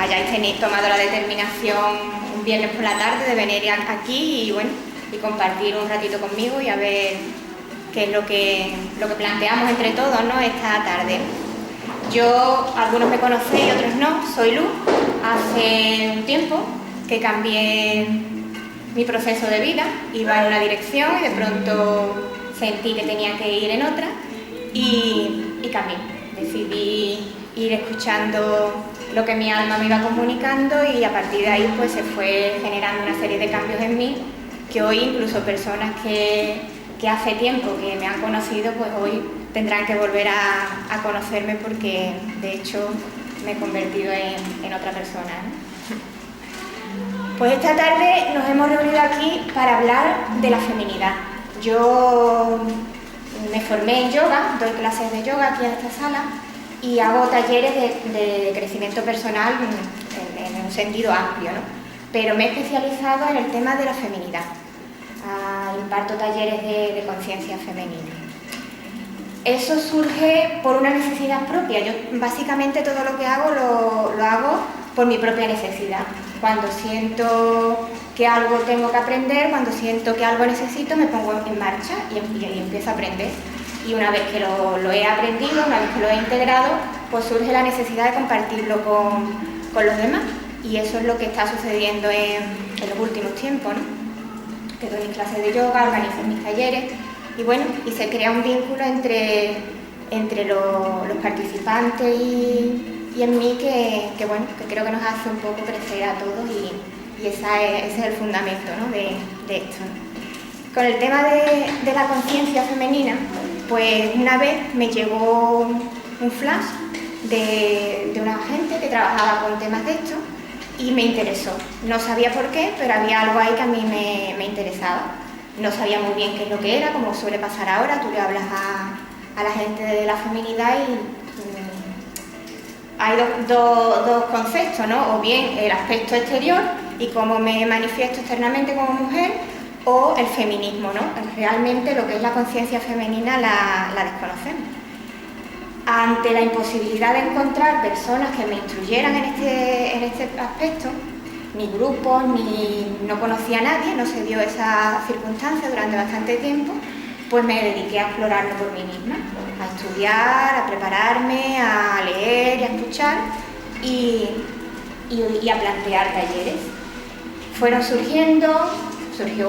hayáis tomado la determinación un viernes por la tarde de venir aquí y bueno, y compartir un ratito conmigo y a ver qué es lo que planteamos entre todos, ¿no?, esta tarde. Yo, algunos me conocéis y otros no, soy Luz. Hace un tiempo que cambié mi proceso de vida, iba en una dirección y de pronto sentí que tenía que ir en otra y cambié. Decidí ir escuchando lo que mi alma me iba comunicando y a partir de ahí pues se fue generando una serie de cambios en mí que hoy incluso personas que hace tiempo que me han conocido pues hoy tendrán que volver a conocerme porque de hecho me he convertido en otra persona, ¿no? Pues esta tarde nos hemos reunido aquí para hablar de la feminidad. Yo me formé en yoga, doy clases de yoga aquí en esta sala y hago talleres de crecimiento personal en un sentido amplio, ¿no? Pero me he especializado en el tema de la feminidad. Imparto talleres de conciencia femenina. Eso surge por una necesidad propia. Yo básicamente todo lo que hago lo hago por mi propia necesidad. Cuando siento que algo tengo que aprender, cuando siento que algo necesito, me pongo en marcha y empiezo a aprender. Y una vez que lo he aprendido, una vez que lo he integrado, pues surge la necesidad de compartirlo con los demás. Y eso es lo que está sucediendo en los últimos tiempos, ¿no? Que doy mis clases de yoga, organizo mis talleres y bueno, y se crea un vínculo entre los participantes y en mí que bueno, que creo que nos hace un poco crecer a todos y ese es el fundamento, ¿no?, de esto, ¿no? Con el tema de la conciencia femenina, pues una vez me llegó un flash de una gente que trabajaba con temas de esto y me interesó. No sabía por qué, pero había algo ahí que a mí me interesaba. No sabía muy bien qué es lo que era, como suele pasar ahora. Tú le hablas a la gente de la feminidad y hay dos conceptos, ¿no? O bien el aspecto exterior y cómo me manifiesto externamente como mujer, o el feminismo, ¿no? Realmente lo que es la conciencia femenina la desconocemos. Ante la imposibilidad de encontrar personas que me instruyeran en este aspecto, ni grupos, ni no conocía a nadie, no se dio esa circunstancia durante bastante tiempo, pues me dediqué a explorarlo por mí misma, a estudiar, a prepararme, a leer y a escuchar y a plantear talleres. Fueron surgió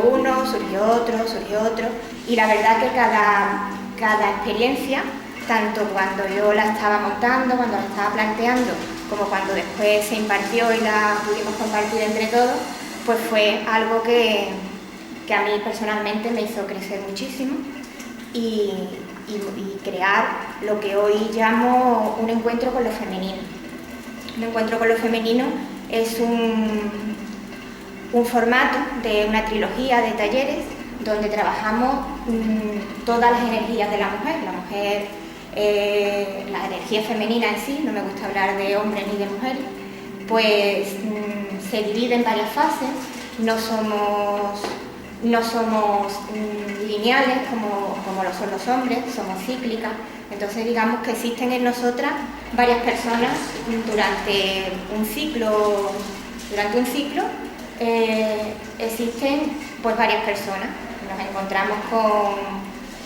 uno, surgió otro, y la verdad que cada experiencia, tanto cuando yo la estaba montando, cuando la estaba planteando, como cuando después se impartió y la pudimos compartir entre todos, pues fue algo que a mí personalmente me hizo crecer muchísimo y crear lo que hoy llamo un encuentro con lo femenino. Un encuentro con lo femenino es un formato de una trilogía de talleres donde trabajamos todas las energías de la mujer, la energía femenina en sí, no me gusta hablar de hombres ni de mujeres, pues se divide en varias fases, no somos lineales como lo son los hombres, somos cíclicas, entonces digamos que existen en nosotras varias personas durante un ciclo existen pues varias personas, nos encontramos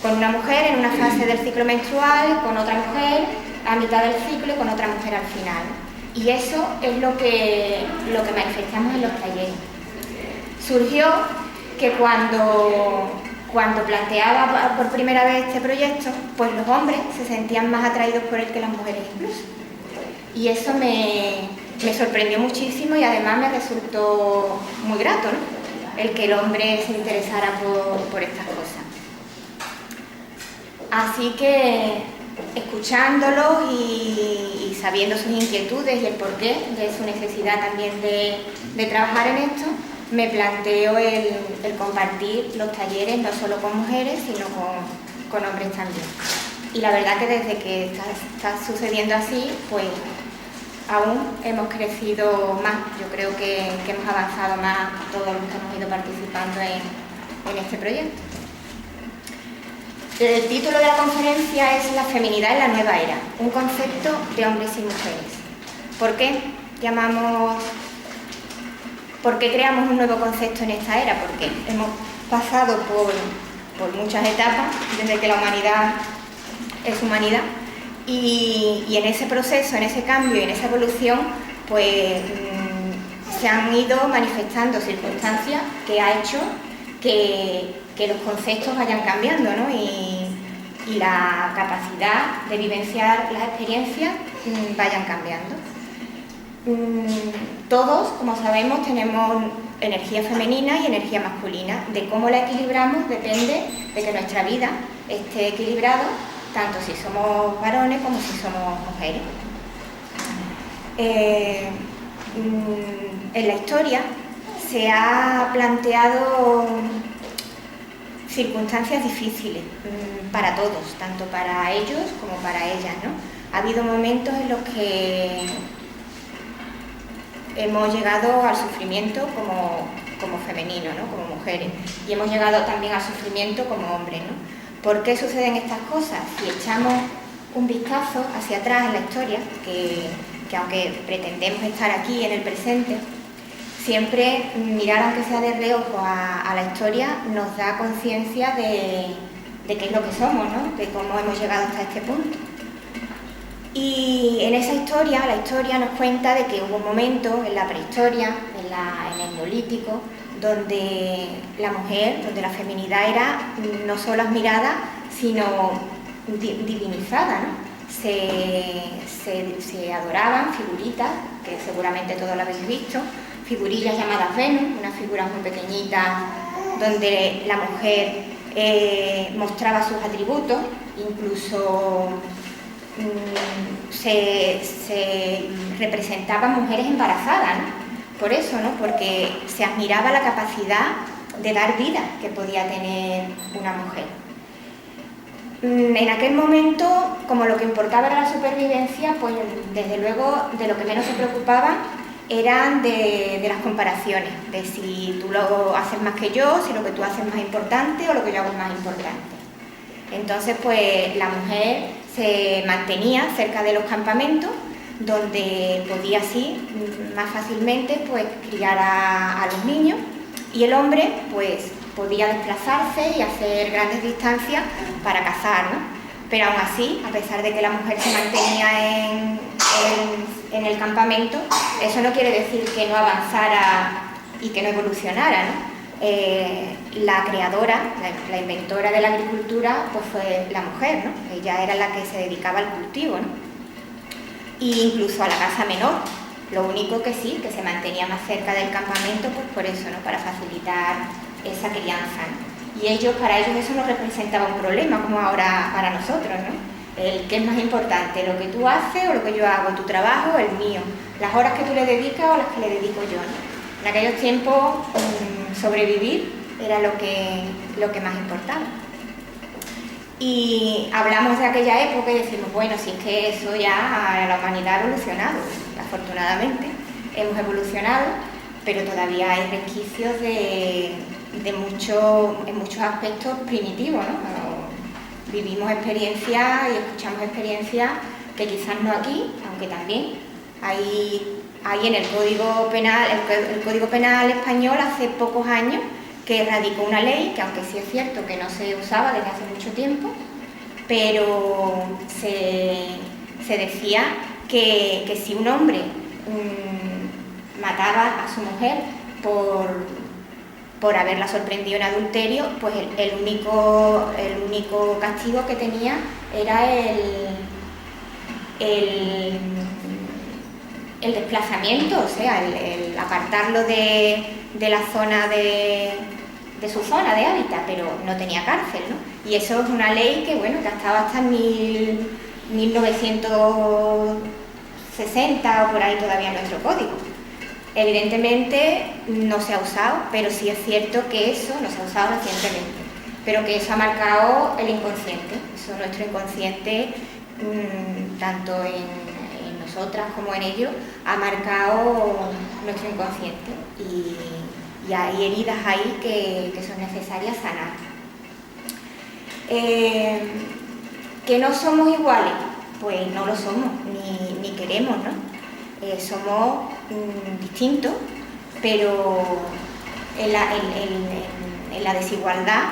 con una mujer en una fase del ciclo menstrual, con otra mujer a mitad del ciclo y con otra mujer al final. Y eso es lo que manifestamos en los talleres. Surgió que cuando planteaba por primera vez este proyecto, pues los hombres se sentían más atraídos por él que las mujeres incluso. Y eso me sorprendió muchísimo y además me resultó muy grato, ¿no?, el que el hombre se interesara por estas cosas. Así que, escuchándolos y sabiendo sus inquietudes y el porqué de su necesidad también de trabajar en esto, me planteo el compartir los talleres no solo con mujeres, sino con hombres también. Y la verdad que desde que está sucediendo así, pues aún hemos crecido más. Yo creo que hemos avanzado más todos los que hemos ido participando en este proyecto. El título de la conferencia es La feminidad en la nueva era, un concepto de hombres y mujeres. ¿Por qué? llamamos... ¿Por qué creamos un nuevo concepto en esta era? Porque hemos pasado por muchas etapas desde que la humanidad es humanidad y en ese proceso, en ese cambio y en esa evolución, pues se han ido manifestando circunstancias que ha hecho que los conceptos vayan cambiando, ¿no? Y la capacidad de vivenciar las experiencias vayan cambiando. Todos, como sabemos, tenemos energía femenina y energía masculina. De cómo la equilibramos depende de que nuestra vida esté equilibrada, tanto si somos varones como si somos mujeres. En la historia se ha planteado circunstancias difíciles para todos, tanto para ellos como para ellas, ¿no? Ha habido momentos en los que hemos llegado al sufrimiento como femenino, ¿no? Como mujeres, y hemos llegado también al sufrimiento como hombres, ¿no? ¿Por qué suceden estas cosas? Si echamos un vistazo hacia atrás en la historia, que aunque pretendemos estar aquí en el presente, siempre mirar, aunque sea de reojo, a la historia nos da conciencia de qué es lo que somos, ¿no? De cómo hemos llegado hasta este punto. Y en esa historia, la historia nos cuenta de que hubo momentos en la prehistoria, en el neolítico, donde la mujer, donde la feminidad era no solo admirada, sino divinizada, ¿no? Se adoraban figuritas, que seguramente todos lo habéis visto, figurillas llamadas Venus, unas figuras muy pequeñitas, donde la mujer mostraba sus atributos, incluso se representaban mujeres embarazadas, ¿no? Por eso, ¿no? Porque se admiraba la capacidad de dar vida que podía tener una mujer. En aquel momento, como lo que importaba era la supervivencia, pues desde luego de lo que menos se preocupaban eran de las comparaciones, de si tú lo haces más que yo, si lo que tú haces es más importante o lo que yo hago es más importante. Entonces, pues la mujer se mantenía cerca de los campamentos, donde podía así más fácilmente pues criar a los niños, y el hombre pues podía desplazarse y hacer grandes distancias para cazar, ¿no? Pero aún así, a pesar de que la mujer se mantenía en el campamento, eso no quiere decir que no avanzara y que no evolucionara, ¿no? La creadora, la inventora de la agricultura, pues fue la mujer, ¿no? Ella era la que se dedicaba al cultivo, ¿no? E incluso a la caza menor. Lo único que sí, que se mantenía más cerca del campamento, pues por eso, ¿no? Para facilitar esa crianza, ¿no? Y para ellos eso no representaba un problema, como ahora para nosotros, ¿no? ¿Qué es más importante? ¿Lo que tú haces o lo que yo hago? ¿Tu trabajo o el mío? ¿Las horas que tú le dedicas o las que le dedico yo, ¿no? En aquellos tiempos, sobrevivir era lo que más importaba. Y hablamos de aquella época y decimos, bueno, si es que eso ya la humanidad ha evolucionado, afortunadamente hemos evolucionado, pero todavía hay resquicios en muchos aspectos primitivos, ¿no? Vivimos experiencias y escuchamos experiencias que quizás no aquí, aunque también hay en el Código Penal español hace pocos años que radicó una ley que, aunque sí es cierto que no se usaba desde hace mucho tiempo, pero se decía que si un hombre mataba a su mujer por haberla sorprendido en adulterio, pues el único castigo que tenía era el desplazamiento, o sea, el apartarlo de la zona de su zona de hábitat, pero no tenía cárcel, ¿no? Y eso es una ley que, bueno, que ha estado hasta 1960 o por ahí todavía en nuestro código. Evidentemente no se ha usado, pero sí es cierto que eso no se ha usado recientemente, pero que eso ha marcado el inconsciente, eso nuestro inconsciente, tanto en nosotras como en ellos, ha marcado nuestro inconsciente y hay heridas ahí que son necesarias sanar. ¿Que no somos iguales? Pues no lo somos, ni queremos, ¿no? Somos distintos, pero en la desigualdad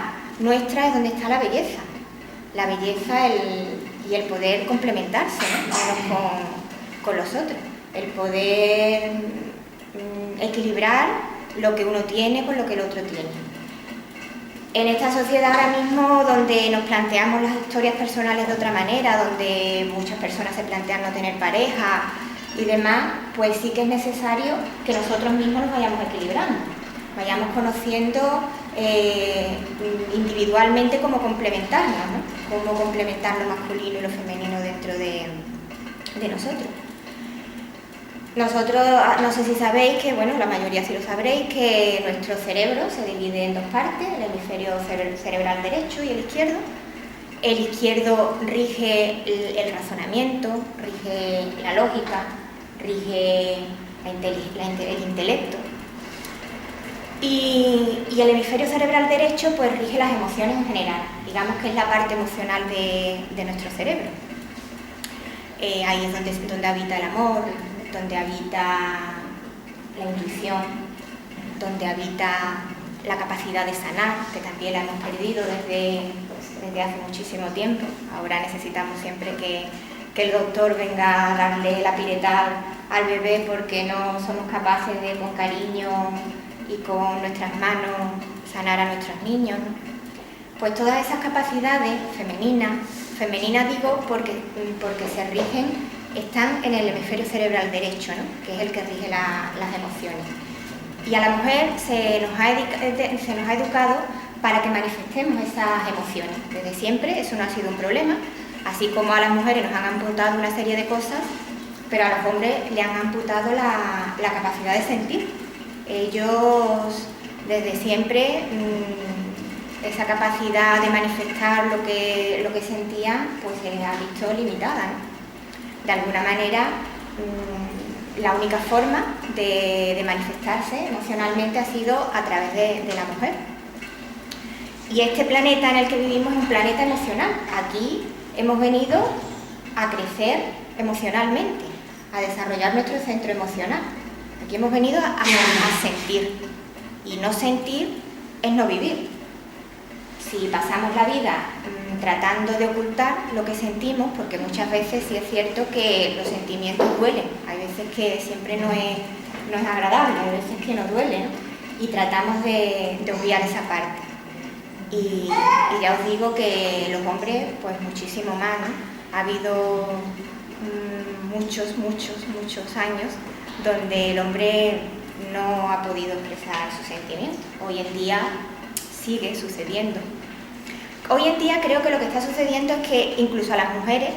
nuestra es donde está la belleza. La belleza y el poder complementarse, ¿no? Unos con los otros. El poder equilibrar lo que uno tiene con lo que el otro tiene. En esta sociedad ahora mismo, donde nos planteamos las historias personales de otra manera, donde muchas personas se plantean no tener pareja y demás, pues sí que es necesario que nosotros mismos nos vayamos equilibrando, vayamos conociendo individualmente cómo complementarnos, ¿no? Cómo complementar lo masculino y lo femenino dentro de nosotros. Nosotros, no sé si sabéis que, bueno, la mayoría sí lo sabréis, que nuestro cerebro se divide en dos partes, el hemisferio cerebral derecho y el izquierdo. El izquierdo rige el razonamiento, rige la lógica, rige el intelecto. Y el hemisferio cerebral derecho pues rige las emociones en general, digamos que es la parte emocional de nuestro cerebro. Ahí es donde habita el amor, donde habita la intuición, donde habita la capacidad de sanar, que también la hemos perdido desde hace muchísimo tiempo. Ahora necesitamos siempre que el doctor venga a darle la piretal al bebé porque no somos capaces de, con cariño y con nuestras manos, sanar a nuestros niños, ¿no? Pues todas esas capacidades femeninas digo porque se rigen, están en el hemisferio cerebral derecho, ¿no? Que es el que rige las emociones. Y a la mujer se nos ha educado para que manifestemos esas emociones. Desde siempre eso no ha sido un problema, así como a las mujeres nos han amputado una serie de cosas, pero a los hombres le han amputado la capacidad de sentir. Ellos desde siempre esa capacidad de manifestar lo que sentían pues se les ha visto limitada, ¿no? De alguna manera, la única forma de manifestarse emocionalmente ha sido a través de la mujer. Y este planeta en el que vivimos es un planeta emocional. Aquí hemos venido a crecer emocionalmente, a desarrollar nuestro centro emocional. Aquí hemos venido a sentir. Y no sentir es no vivir. Si pasamos la vida tratando de ocultar lo que sentimos, porque muchas veces sí es cierto que los sentimientos duelen, hay veces que siempre no es agradable, hay veces que nos duele, ¿no? Y tratamos de obviar esa parte. Y ya os digo que los hombres, pues muchísimo más, ¿no? Ha habido muchos años donde el hombre no ha podido expresar sus sentimientos. Hoy en día sigue sucediendo. Hoy en día creo que lo que está sucediendo es que incluso a las mujeres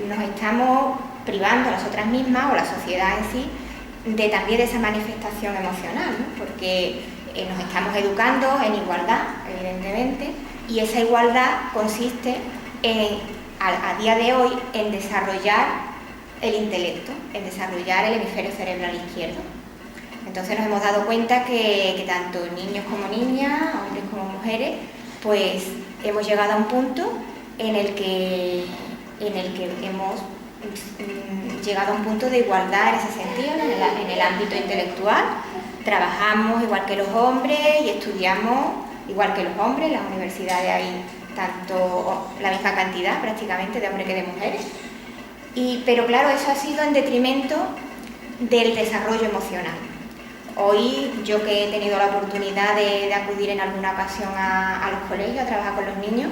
nos estamos privando, a nosotras mismas o la sociedad en sí, también de esa manifestación emocional, ¿no? Porque nos estamos educando en igualdad, evidentemente, y esa igualdad consiste a día de hoy en desarrollar el intelecto, en desarrollar el hemisferio cerebral izquierdo. Entonces nos hemos dado cuenta que tanto niños como niñas, hombres como mujeres, pues hemos llegado a un punto en el que hemos llegado a un punto de igualdad en ese sentido, en el ámbito intelectual. Trabajamos igual que los hombres y estudiamos igual que los hombres. En las universidades hay la misma cantidad prácticamente de hombres que de mujeres. Pero claro, eso ha sido en detrimento del desarrollo emocional. Hoy, yo que he tenido la oportunidad de acudir en alguna ocasión a los colegios, a trabajar con los niños,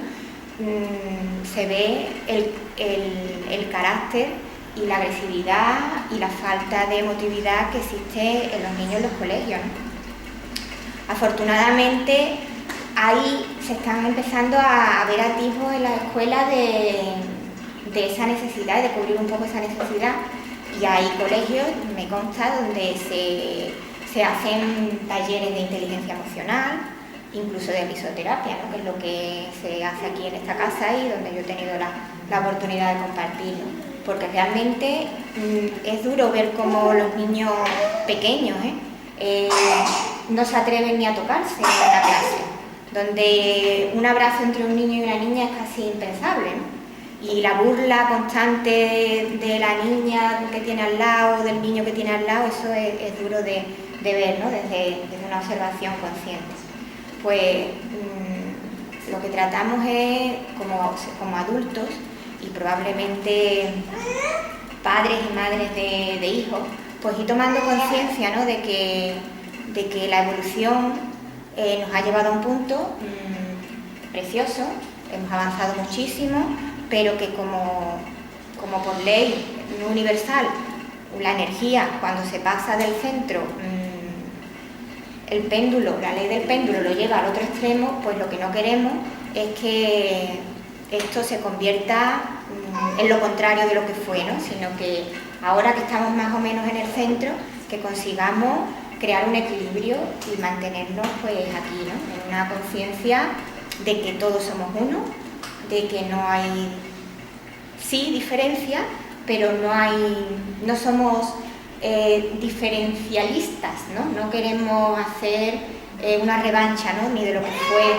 se ve el carácter y la agresividad y la falta de emotividad que existe en los niños en los colegios, ¿no? Afortunadamente, ahí se están empezando a ver atisbos en la escuela de esa necesidad, de cubrir un poco esa necesidad, y hay colegios, me consta, donde se hacen talleres de inteligencia emocional, incluso de risoterapia, ¿no? Que es lo que se hace aquí en esta casa y donde yo he tenido la oportunidad de compartirlo. Porque realmente es duro ver cómo los niños pequeños no se atreven ni a tocarse en una clase, donde un abrazo entre un niño y una niña es casi impensable, ¿no? y la burla constante de la niña que tiene al lado, del niño que tiene al lado, eso es duro de ver, ¿no? Desde una observación consciente. Pues lo que tratamos es, como adultos, y probablemente padres y madres de hijos, pues ir tomando conciencia, ¿no? de que la evolución nos ha llevado a un punto precioso, hemos avanzado muchísimo, pero que como por ley universal, la energía cuando se pasa del centro, el péndulo, la ley del péndulo lo lleva al otro extremo, pues lo que no queremos es que esto se convierta en lo contrario de lo que fue, ¿no? Sino que ahora que estamos más o menos en el centro, que consigamos crear un equilibrio y mantenernos pues aquí, ¿no? En una conciencia de que todos somos uno, de que no hay, sí, diferencia, pero no somos diferencialistas, ¿no? No queremos hacer una revancha, ¿no? Ni de lo que fue,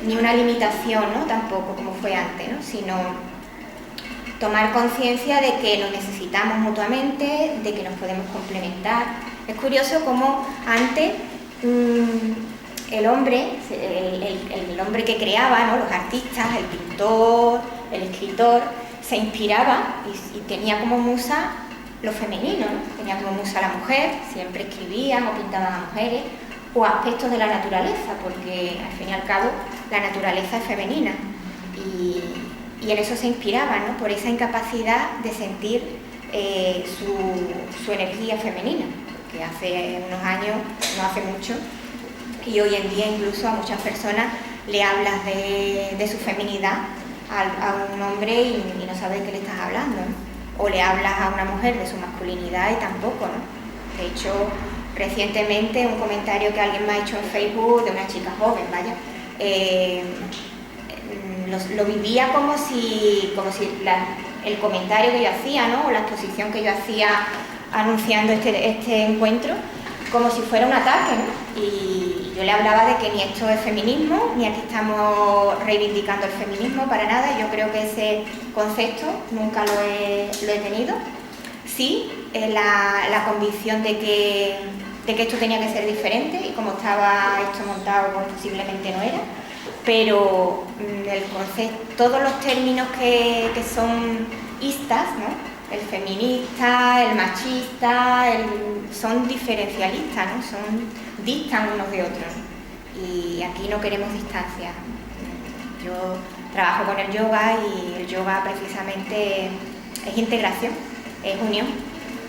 ni una limitación, ¿no? Tampoco como fue antes, ¿no? Sino tomar conciencia de que nos necesitamos mutuamente, de que nos podemos complementar. Es curioso cómo antes el hombre que creaba, ¿no? Los artistas, el pintor, el escritor, se inspiraba y tenía como musa lo femenino, ¿no? Tenía como musa la mujer, siempre escribían o pintaban a mujeres, o aspectos de la naturaleza, porque al fin y al cabo la naturaleza es femenina, y en eso se inspiraba, ¿no? Por esa incapacidad de sentir su energía femenina, porque hace unos años, no hace mucho, y hoy en día incluso a muchas personas le hablas de su feminidad a un hombre y no sabes de qué le estás hablando, ¿no? O le hablas a una mujer de su masculinidad y tampoco, ¿no? De hecho, recientemente un comentario que alguien me ha hecho en Facebook de una chica joven, vaya, lo vivía como si el comentario que yo hacía, ¿no? O la exposición que yo hacía anunciando este encuentro, como si fuera un ataque, ¿no? Y yo le hablaba de que ni esto es feminismo, ni aquí estamos reivindicando el feminismo para nada. Yo creo que ese concepto nunca lo he tenido. Sí, la convicción de que esto tenía que ser diferente, y como estaba esto montado, pues posiblemente no era. Pero el concepto, todos los términos que son istas, ¿no? El feminista, el machista, son diferencialistas, ¿no? Distan unos de otros. Y aquí no queremos distancia. Yo trabajo con el yoga, y el yoga precisamente es integración, es unión.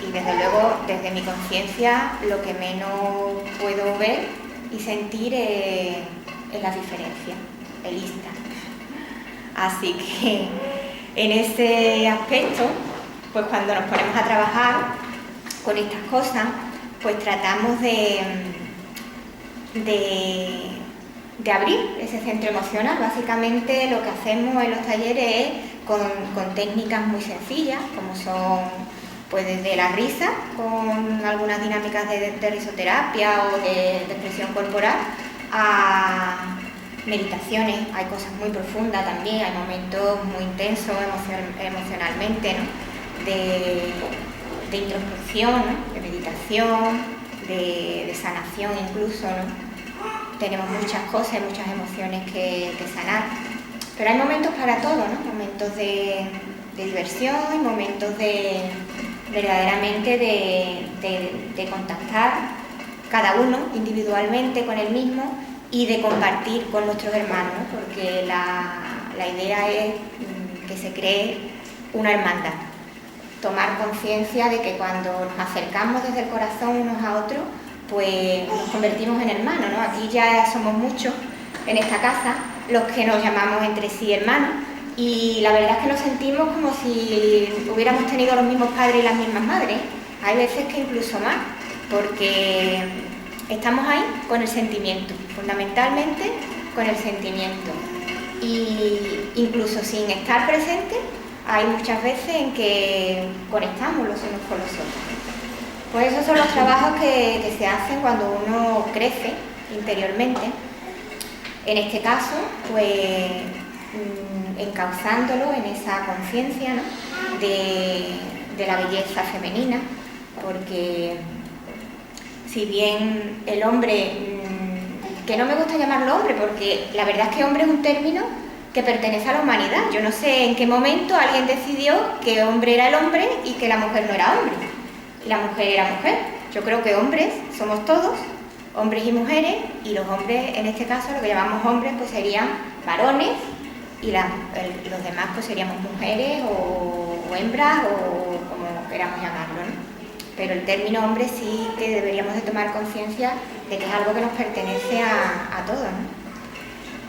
Y desde luego, desde mi conciencia, lo que menos puedo ver y sentir es la diferencia, el ista. Así que en ese aspecto, pues cuando nos ponemos a trabajar con estas cosas, pues tratamos de abrir ese centro emocional. Básicamente lo que hacemos en los talleres es con técnicas muy sencillas, como son pues desde la risa, con algunas dinámicas de risoterapia o de expresión corporal, a meditaciones. Hay cosas muy profundas también, hay momentos muy intensos emocionalmente, ¿no? De introspección, ¿no? De meditación, de sanación incluso, ¿no? Tenemos muchas cosas, muchas emociones que sanar, pero hay momentos para todo, ¿no? Momentos de diversión, y momentos verdaderamente de contactar cada uno individualmente con el mismo y de compartir con nuestros hermanos, ¿no? Porque la idea es que se cree una hermandad. Tomar conciencia de que cuando nos acercamos desde el corazón unos a otros, pues nos convertimos en hermanos, ¿no? Aquí ya somos muchos en esta casa los que nos llamamos entre sí hermanos, y la verdad es que nos sentimos como si hubiéramos tenido los mismos padres y las mismas madres. Hay veces que incluso más, porque estamos ahí con el sentimiento, fundamentalmente con el sentimiento, y incluso sin estar presentes, hay muchas veces en que conectamos los unos con los otros. Pues esos son los trabajos que se hacen cuando uno crece interiormente. En este caso, pues encauzándolo en esa conciencia, ¿no?, de la belleza femenina, porque si bien el hombre, que no me gusta llamarlo hombre, porque la verdad es que hombre es un término que pertenece a la humanidad. Yo no sé en qué momento alguien decidió que hombre era el hombre y que la mujer no era hombre, y la mujer era mujer. Yo creo que hombres somos todos, hombres y mujeres, y los hombres, en este caso, lo que llamamos hombres, pues serían varones, y los demás pues seríamos mujeres o hembras o como queramos llamarlo, ¿no? Pero el término hombre sí que deberíamos de tomar conciencia de que es algo que nos pertenece a todos, ¿no?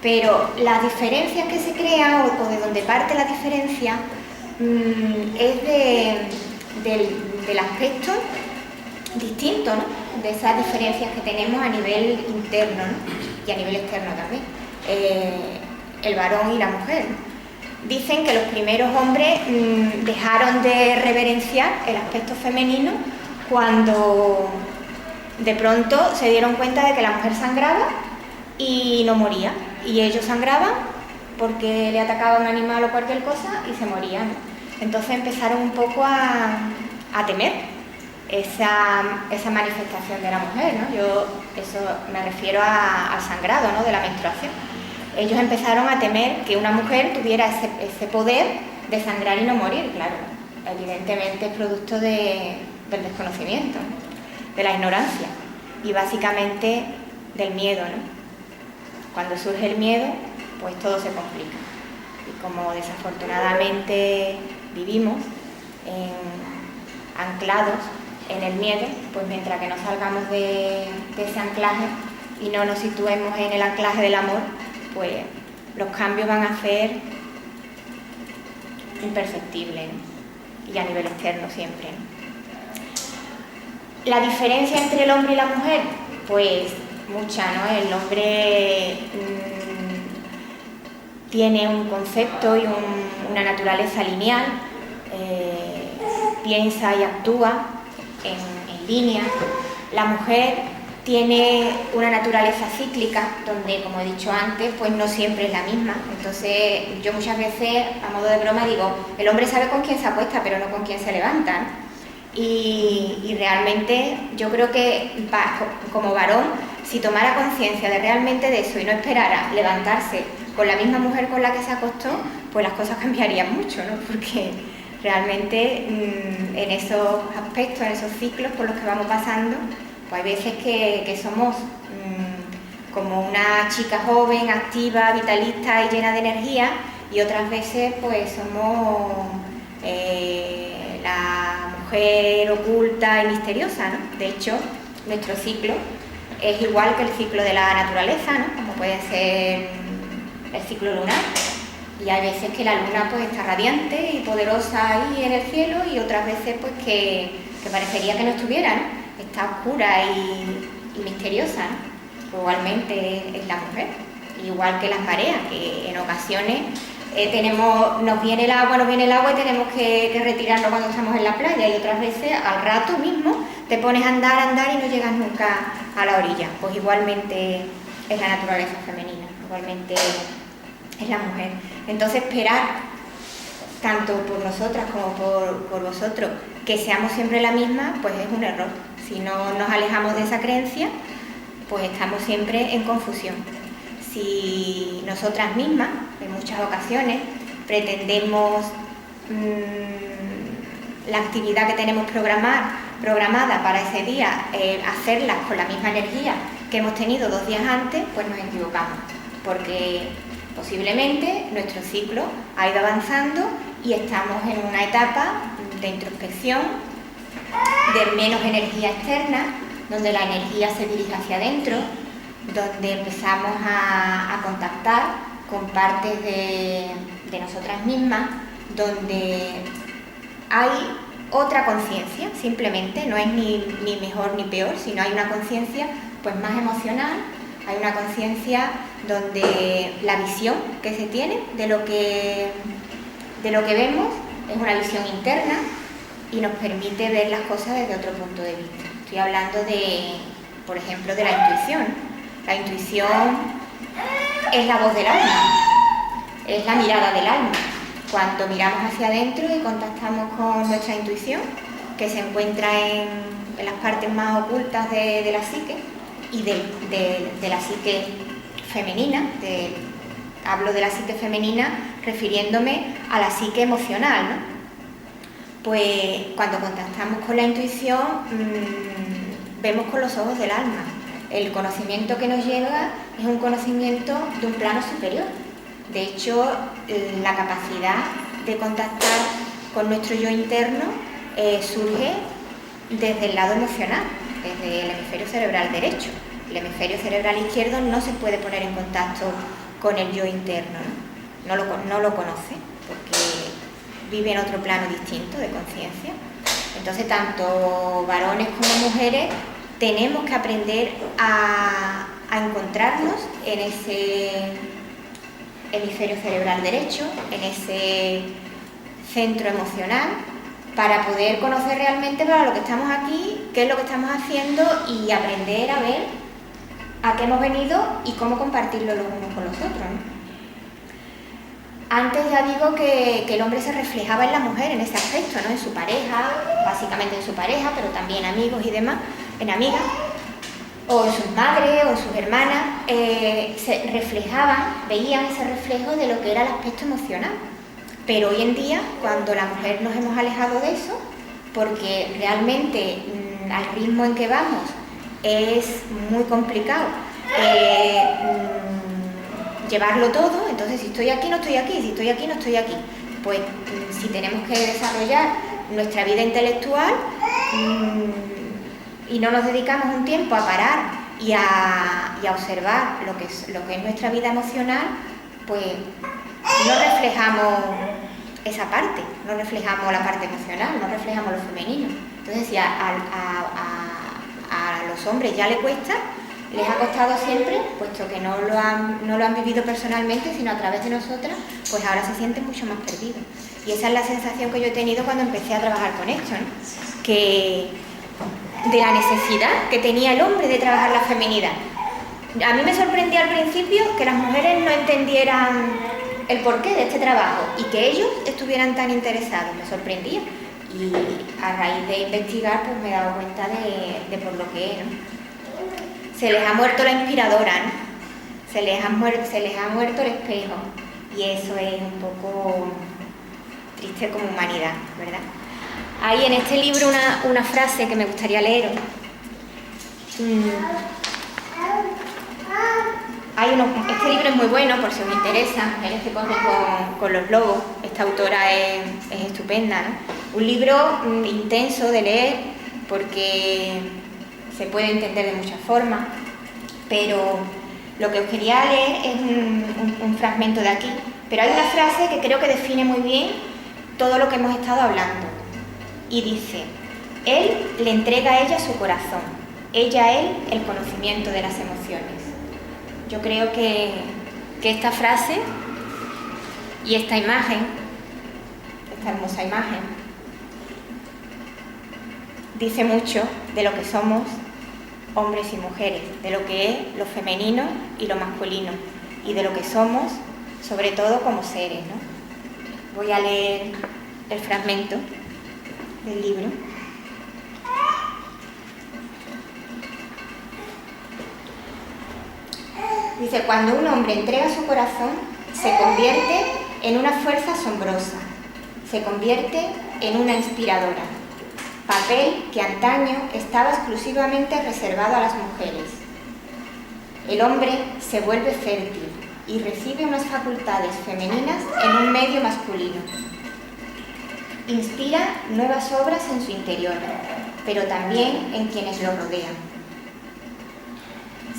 Pero las diferencias que se crean o de donde parte la diferencia es del aspecto distinto, ¿no?, de esas diferencias que tenemos a nivel interno, ¿no?, y a nivel externo también. El varón y la mujer. Dicen que los primeros hombres dejaron de reverenciar el aspecto femenino cuando de pronto se dieron cuenta de que la mujer sangraba y no moría, y ellos sangraban porque le atacaba un animal o cualquier cosa y se morían. Entonces empezaron un poco a temer esa manifestación de la mujer, ¿no? Yo eso me refiero al sangrado, ¿no?, de la menstruación. Ellos empezaron a temer que una mujer tuviera ese poder de sangrar y no morir. Claro, evidentemente es producto del desconocimiento, ¿no?, de la ignorancia y básicamente del miedo, ¿no? Cuando surge el miedo, pues todo se complica. Y como desafortunadamente vivimos anclados en el miedo, pues mientras que no salgamos de ese anclaje y no nos situemos en el anclaje del amor, pues los cambios van a ser imperceptibles, ¿no?, y a nivel externo siempre, ¿no? La diferencia entre el hombre y la mujer, pues mucha, ¿no? El hombre tiene un concepto y una naturaleza lineal, piensa y actúa en línea. La mujer tiene una naturaleza cíclica, donde, como he dicho antes, pues no siempre es la misma. Entonces, yo muchas veces, a modo de broma, digo, el hombre sabe con quién se acuesta, pero no con quién se levanta, ¿no? Y realmente yo creo que como varón, si tomara conciencia de realmente de eso y no esperara levantarse con la misma mujer con la que se acostó, pues las cosas cambiarían mucho, ¿no? Porque realmente en esos aspectos, en esos ciclos por los que vamos pasando, pues hay veces que somos como una chica joven, activa, vitalista y llena de energía, y otras veces pues somos la mujer oculta y misteriosa, ¿no? De hecho, nuestro ciclo es igual que el ciclo de la naturaleza, ¿no?, como puede ser el ciclo lunar. Y hay veces que la luna pues está radiante y poderosa ahí en el cielo, y otras veces pues que parecería que no estuviera, ¿no?, está oscura y misteriosa, ¿no? Igualmente es la mujer, igual que las mareas, que en ocasiones nos viene el agua y tenemos que retirarnos cuando estamos en la playa, y otras veces al rato mismo te pones a andar y no llegas nunca a la orilla. Pues igualmente es la naturaleza femenina, igualmente es la mujer. Entonces esperar, tanto por nosotras como por vosotros, que seamos siempre la misma, pues es un error. Si no nos alejamos de esa creencia, pues estamos siempre en confusión. Si nosotras mismas, en muchas ocasiones, pretendemos la actividad que tenemos programada para ese día, hacerla con la misma energía que hemos tenido 2 días antes, pues nos equivocamos, porque posiblemente nuestro ciclo ha ido avanzando y estamos en una etapa de introspección, de menos energía externa, donde la energía se dirige hacia adentro, donde empezamos a contactar con partes de nosotras mismas, donde hay otra conciencia, simplemente, no es ni mejor ni peor, sino hay una conciencia pues más emocional, hay una conciencia donde la visión que se tiene de lo que vemos es una visión interna y nos permite ver las cosas desde otro punto de vista. Estoy hablando por ejemplo, de la intuición. La intuición es la voz del alma. es la mirada del alma. Cuando miramos hacia adentro y contactamos con nuestra intuición, que se encuentra en las partes más ocultas de la psique y de la psique femenina, hablo de la psique femenina refiriéndome a la psique emocional, ¿no? Pues cuando contactamos con la intuición, vemos con los ojos del alma. El conocimiento que nos llega es un conocimiento de un plano superior. De hecho, la capacidad de contactar con nuestro yo interno surge desde el lado emocional, desde el hemisferio cerebral derecho. El hemisferio cerebral izquierdo no se puede poner en contacto con el yo interno, ¿no? No lo conoce, porque vive en otro plano distinto de conciencia. Entonces, tanto varones como mujeres tenemos que aprender a encontrarnos en ese hemisferio cerebral derecho, en ese centro emocional, para poder conocer realmente para lo que estamos aquí, qué es lo que estamos haciendo y aprender a ver a qué hemos venido y cómo compartirlo los unos con los otros, ¿no? Antes ya digo que el hombre se reflejaba en la mujer en ese aspecto, ¿no? En su pareja, básicamente en su pareja, pero también amigos y demás, en amigas, o en sus madres o en sus hermanas, se reflejaban, veían ese reflejo de lo que era el aspecto emocional. Pero hoy en día, cuando la mujer nos hemos alejado de eso, porque realmente al ritmo en que vamos es muy complicado llevarlo todo, entonces si estoy aquí no estoy aquí, si estoy aquí no estoy aquí. Pues si tenemos que desarrollar nuestra vida intelectual y no nos dedicamos un tiempo a parar y a observar lo que es nuestra vida emocional, pues no reflejamos esa parte, no reflejamos la parte emocional, no reflejamos lo femenino. Entonces si a los hombres ya les cuesta, les ha costado siempre, puesto que no lo han vivido personalmente, sino a través de nosotras, pues ahora se sienten mucho más perdidos. Y esa es la sensación que yo he tenido cuando empecé a trabajar con esto, ¿no? Que de la necesidad que tenía el hombre de trabajar la feminidad. A mí me sorprendía al principio que las mujeres no entendieran el porqué de este trabajo y que ellos estuvieran tan interesados, me sorprendía. Y a raíz de investigar, pues me he dado cuenta de por lo que es, ¿no? Se les ha muerto la inspiradora, ¿no? Se les ha muerto el espejo. Y eso es un poco triste como humanidad, ¿verdad? Hay en este libro una frase que me gustaría leeros. Este libro es muy bueno, por si os interesa, Mujeres que corren con los lobos. Esta autora es estupenda, ¿no? Un libro intenso de leer porque se puede entender de muchas formas, pero lo que os quería leer es un fragmento de aquí. Pero hay una frase que creo que define muy bien todo lo que hemos estado hablando. Y dice: él le entrega a ella su corazón, ella a él el conocimiento de las emociones. Yo creo que esta frase y esta imagen, esta hermosa imagen, dice mucho de lo que somos hombres y mujeres, de lo que es lo femenino y lo masculino, y de lo que somos, sobre todo como seres, ¿no? Voy a leer el fragmento del libro. Dice: cuando un hombre entrega su corazón, se convierte en una fuerza asombrosa, se convierte en una inspiradora, papel que antaño estaba exclusivamente reservado a las mujeres. El hombre se vuelve fértil y recibe unas facultades femeninas en un medio masculino. Inspira nuevas obras en su interior, pero también en quienes lo rodean.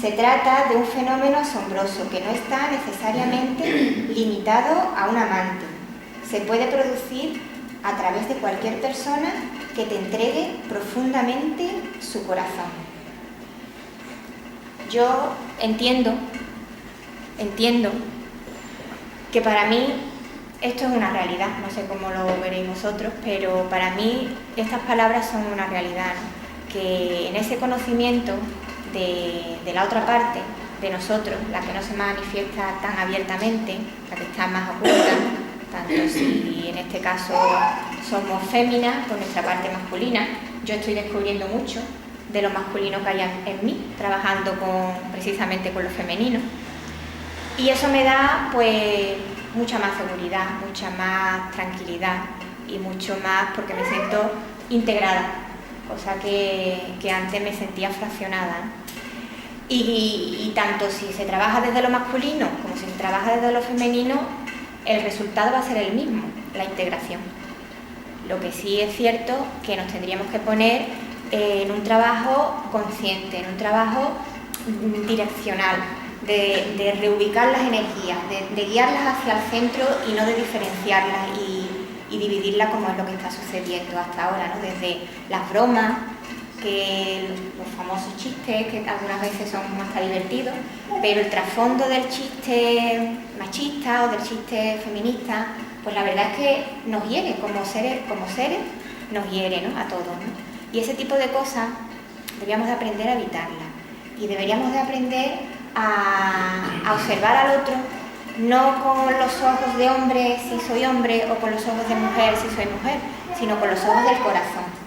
Se trata de un fenómeno asombroso que no está necesariamente limitado a un amante. Se puede producir a través de cualquier persona que te entregue profundamente su corazón. Yo entiendo que para mí esto es una realidad, no sé cómo lo veréis vosotros, pero para mí estas palabras son una realidad, ¿no? Que en ese conocimiento de la otra parte, de nosotros, la que no se manifiesta tan abiertamente, la que está más oculta, tanto si en este caso somos féminas, por nuestra parte masculina. Yo estoy descubriendo mucho de lo masculino que hay en mí, trabajando precisamente con lo femenino. Y eso me da pues mucha más seguridad, mucha más tranquilidad y mucho más porque me siento integrada, cosa que antes me sentía fraccionada. Y tanto si se trabaja desde lo masculino como si se trabaja desde lo femenino, el resultado va a ser el mismo, la integración. Lo que sí es cierto que nos tendríamos que poner en un trabajo consciente, en un trabajo direccional, de reubicar las energías, de guiarlas hacia el centro y no de diferenciarlas y dividirlas como es lo que está sucediendo hasta ahora, ¿no? Desde las bromas, que los famosos chistes, que algunas veces son hasta divertidos, pero el trasfondo del chiste machista o del chiste feminista, pues la verdad es que nos hiere como seres nos hiere, ¿no? A todos, ¿no? Y ese tipo de cosas deberíamos de aprender a evitarlas y deberíamos de aprender a observar al otro no con los ojos de hombre si soy hombre o con los ojos de mujer si soy mujer, sino con los ojos del corazón.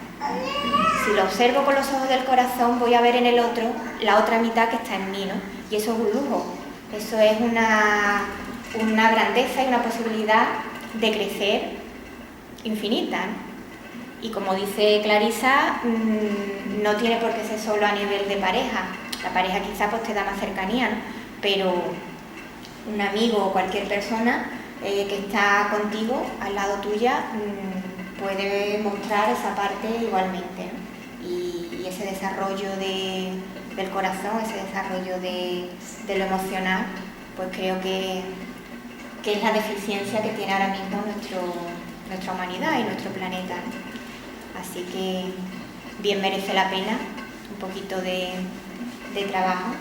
Si lo observo con los ojos del corazón, voy a ver en el otro la otra mitad que está en mí, ¿no? Y eso es un lujo, eso es una grandeza y una posibilidad de crecer infinita, ¿no? Y como dice Clarisa, no tiene por qué ser solo a nivel de pareja. La pareja quizá pues te da más cercanía, ¿no? Pero un amigo o cualquier persona que está contigo, al lado tuya, puede mostrar esa parte igualmente, ¿no? Y ese desarrollo del corazón, ese desarrollo de lo emocional, pues creo que es la deficiencia que tiene ahora mismo nuestra humanidad y nuestro planeta, ¿no? Así que bien merece la pena un poquito de trabajo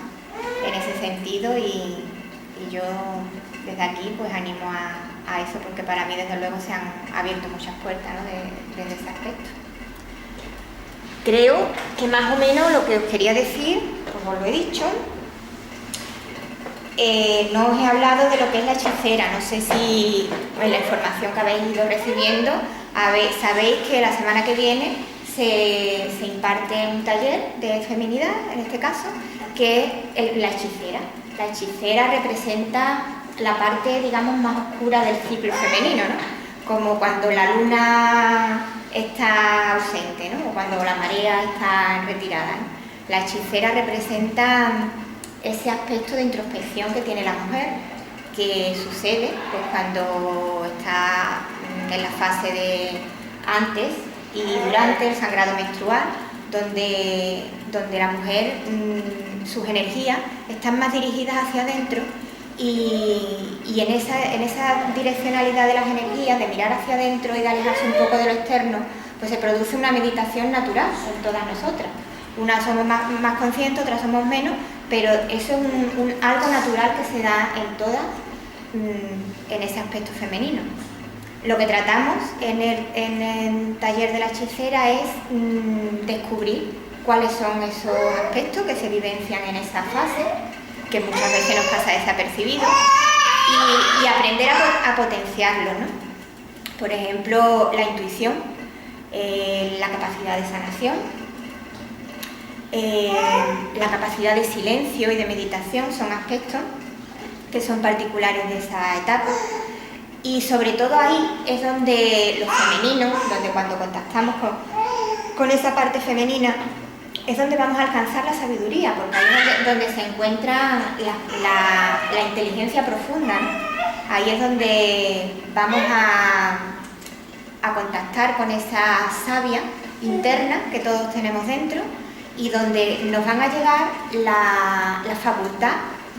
en ese sentido y yo desde aquí pues animo a eso, porque para mí desde luego se han abierto muchas puertas, ¿no? desde ese aspecto. Creo que más o menos lo que os quería decir, como lo he dicho, no os he hablado de lo que es la hechicera. No sé si pues, la información que habéis ido recibiendo, sabéis que la semana que viene se imparte un taller de feminidad, en este caso, que es la hechicera. La hechicera representa la parte, digamos, más oscura del ciclo femenino, ¿no? Como cuando la luna está ausente, ¿no? O cuando la marea está en retirada, ¿no? La hechicera representa ese aspecto de introspección que tiene la mujer, que sucede pues, cuando está en la fase de antes y durante el sangrado menstrual, donde la mujer, sus energías están más dirigidas hacia adentro y en esa direccionalidad de las energías, de mirar hacia adentro y de alejarse un poco de lo externo, pues se produce una meditación natural en todas nosotras. Unas somos más conscientes, otras somos menos, pero eso es algo natural que se da en todas en ese aspecto femenino. Lo que tratamos en el taller de la hechicera es descubrir cuáles son esos aspectos que se vivencian en esa fase, que muchas veces nos pasa desapercibido, y aprender a potenciarlo, ¿no? Por ejemplo, la intuición, la capacidad de sanación, la capacidad de silencio y de meditación son aspectos que son particulares de esa etapa. Y sobre todo ahí es donde lo femenino, donde cuando contactamos con esa parte femenina, es donde vamos a alcanzar la sabiduría, porque ahí es donde se encuentra la inteligencia profunda, ¿no? Ahí es donde vamos a contactar con esa savia interna que todos tenemos dentro y donde nos van a llegar la facultad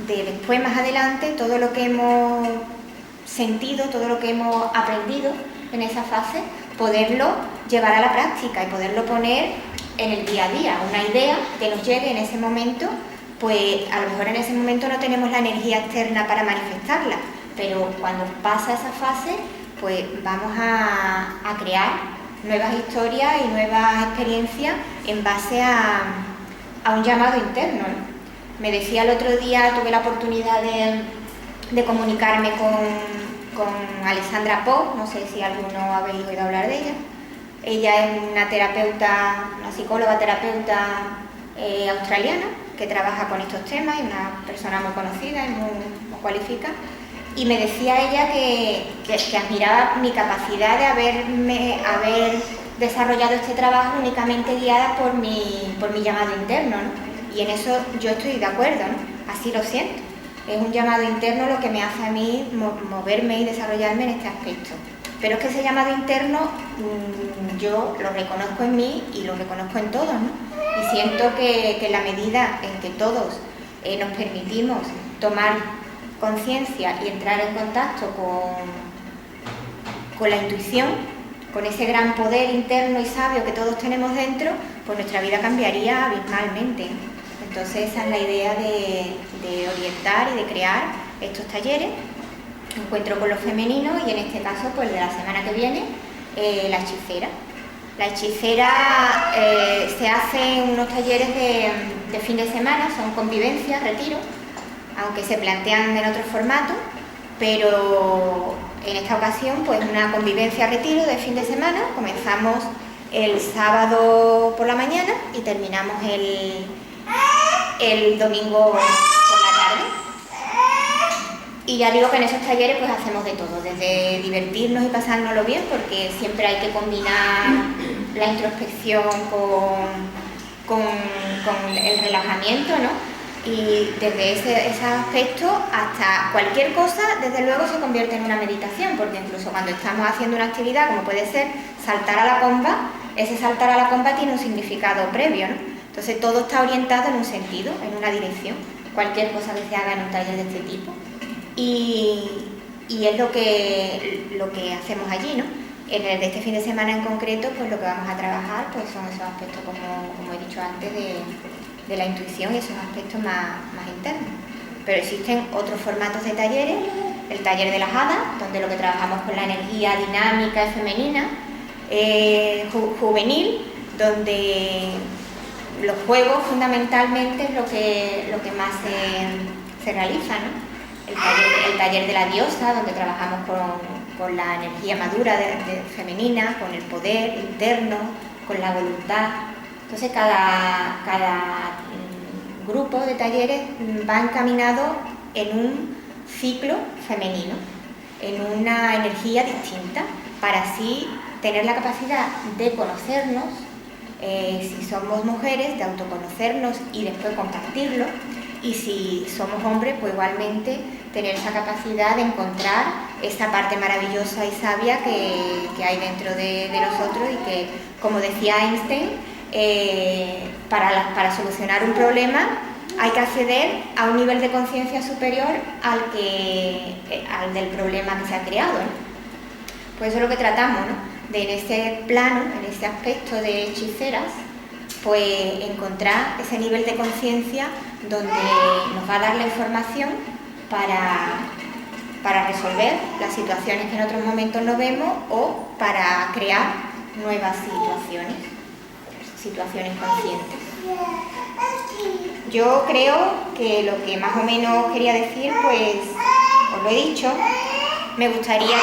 de después, más adelante, todo lo que hemos sentido, todo lo que hemos aprendido en esa fase, poderlo llevar a la práctica y poderlo poner en el día a día. Una idea que nos llegue en ese momento, pues a lo mejor en ese momento no tenemos la energía externa para manifestarla, pero cuando pasa esa fase, pues vamos a crear nuevas historias y nuevas experiencias en base a un llamado interno, ¿no? Me decía el otro día, tuve la oportunidad de comunicarme con Alessandra Pope, no sé si alguno habéis oído hablar de ella. Ella es una terapeuta, una psicóloga terapeuta australiana que trabaja con estos temas, es una persona muy conocida y muy cualificada. Y me decía ella que admiraba mi capacidad de haber desarrollado este trabajo únicamente guiada por mi llamado interno, ¿no? Y en eso yo estoy de acuerdo, ¿no? Así lo siento. Es un llamado interno lo que me hace a mí moverme y desarrollarme en este aspecto. Pero es que ese llamado interno yo lo reconozco en mí y lo reconozco en todos, ¿no? Y siento que en la medida en que todos nos permitimos tomar conciencia y entrar en contacto con la intuición, con ese gran poder interno y sabio que todos tenemos dentro, pues nuestra vida cambiaría abismalmente. Entonces esa es la idea de orientar y de crear estos talleres, encuentro con lo femenino, y en este caso pues de la semana que viene, la hechicera. La hechicera se hace unos talleres de fin de semana, son convivencias, retiros, aunque se plantean en otro formato, pero en esta ocasión pues una convivencia retiro de fin de semana. Comenzamos el sábado por la mañana y terminamos el domingo por la tarde. Y ya digo que en esos talleres pues hacemos de todo, desde divertirnos y pasárnoslo bien, porque siempre hay que combinar la introspección con el relajamiento, ¿no? Y desde ese aspecto hasta cualquier cosa, desde luego, se convierte en una meditación, porque incluso cuando estamos haciendo una actividad, como puede ser saltar a la comba, ese saltar a la comba tiene un significado previo, ¿no? Entonces todo está orientado en un sentido, en una dirección, cualquier cosa que se haga en un taller de este tipo. Y es lo que hacemos allí, ¿no? En el de este fin de semana en concreto, pues lo que vamos a trabajar pues son esos aspectos, como he dicho antes, de la intuición y esos aspectos más internos. Pero existen otros formatos de talleres, el taller de las hadas, donde lo que trabajamos con la energía dinámica y femenina, juvenil, donde los juegos fundamentalmente es lo que más se realiza, ¿no? El taller de la diosa, donde trabajamos con la energía madura femenina, con el poder interno, con la voluntad. Entonces cada grupo de talleres va encaminado en un ciclo femenino, en una energía distinta, para así tener la capacidad de conocernos, si somos mujeres, de autoconocernos y después compartirlo, y si somos hombres, pues igualmente tener esa capacidad de encontrar esa parte maravillosa y sabia que hay dentro de nosotros, y que, como decía Einstein, para solucionar un problema hay que acceder a un nivel de conciencia superior al del problema que se ha creado, ¿no? Pues eso es lo que tratamos, ¿no? De en este plano, en este aspecto de hechiceras, pues encontrar ese nivel de conciencia donde nos va a dar la información para resolver las situaciones que en otros momentos no vemos, o para crear nuevas situaciones conscientes. Yo creo que lo que más o menos quería decir, pues os lo he dicho. Me gustaría